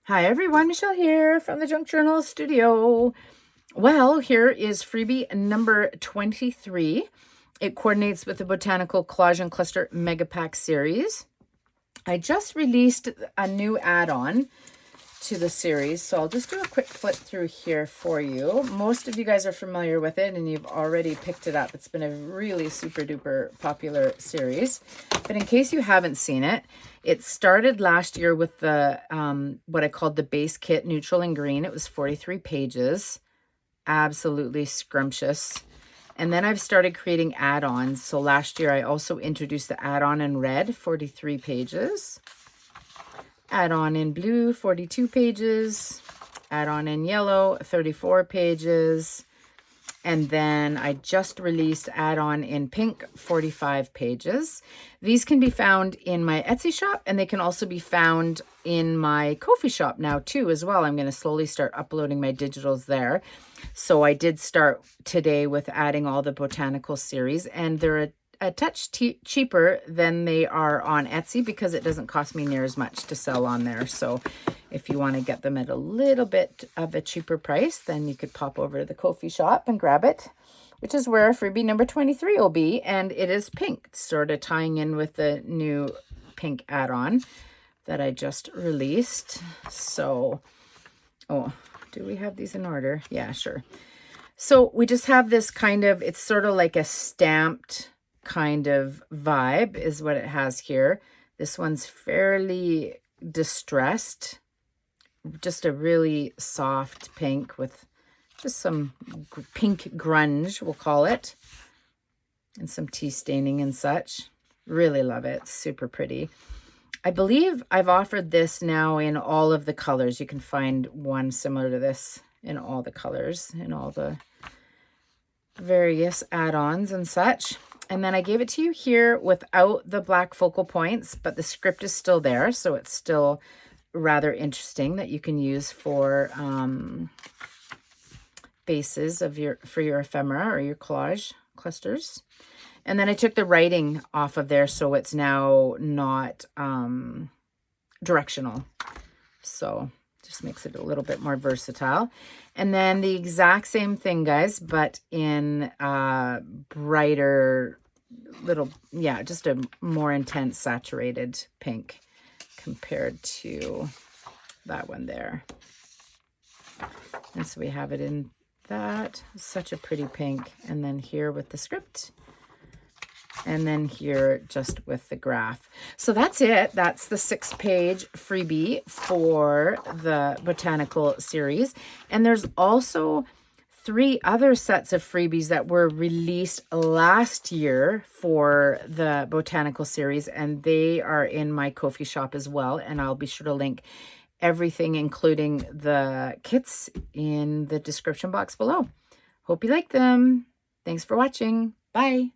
Hi everyone, Michelle here from the Junk Journal Studio. Well, here is freebie number 23. It coordinates with the Botanical Collage and Cluster Mega Pack series. I just released a new add-on to the series, so I'll just do a quick flip through here for you. Most of you guys are familiar with it and you've already picked it up. It's been a really super duper popular series, but in case you haven't seen it, it started last year with the what I called the base kit, neutral and green. It was 43 pages, absolutely scrumptious. And then I've started creating add-ons. So last year I also introduced the add-on in red, 43 pages. Add-on in blue, 42 pages. Add-on in yellow, 34 pages. And then I just released add-on in pink, 45 pages. These can be found in my Etsy shop, and they can also be found in my Kofi shop now too as well. I'm going to slowly start uploading my digitals there. So I did start today with adding all the botanical series, and they're a touch cheaper than they are on Etsy because it doesn't cost me near as much to sell on there. So if you want to get them at a little bit of a cheaper price, then you could pop over to the Kofi shop and grab it, which is where freebie number 23 will be. And it is pink, sort of tying in with the new pink add-on that I just released. So, oh, do we have these in order? Yeah, sure. So we just have this kind of, it's sort of like a stamped kind of vibe is what it has here. This one's fairly distressed, just a really soft pink with just some pink grunge, we'll call it, and some tea staining and such. Really love it. Super pretty. I believe I've offered this now in all of the colors. You can find one similar to this in all the colors, in all the various add-ons and such. And then I gave it to you here without the black focal points, but the script is still there. So it's still rather interesting that you can use for bases of for your ephemera or your collage clusters. And then I took the writing off of there, so it's now not directional. So just makes it a little bit more versatile. And then the exact same thing, guys, but in brighter little, yeah, just a more intense saturated pink compared to that one there. And so we have it in that, such a pretty pink. And then here with the script. And then here just with the graph. So that's it. That's the 6-page freebie for the botanical series. And there's also 3 other sets of freebies that were released last year for the botanical series, and they are in my Kofi shop as well. And I'll be sure to link everything, including the kits, in the description box below. Hope you like them. Thanks for watching. Bye.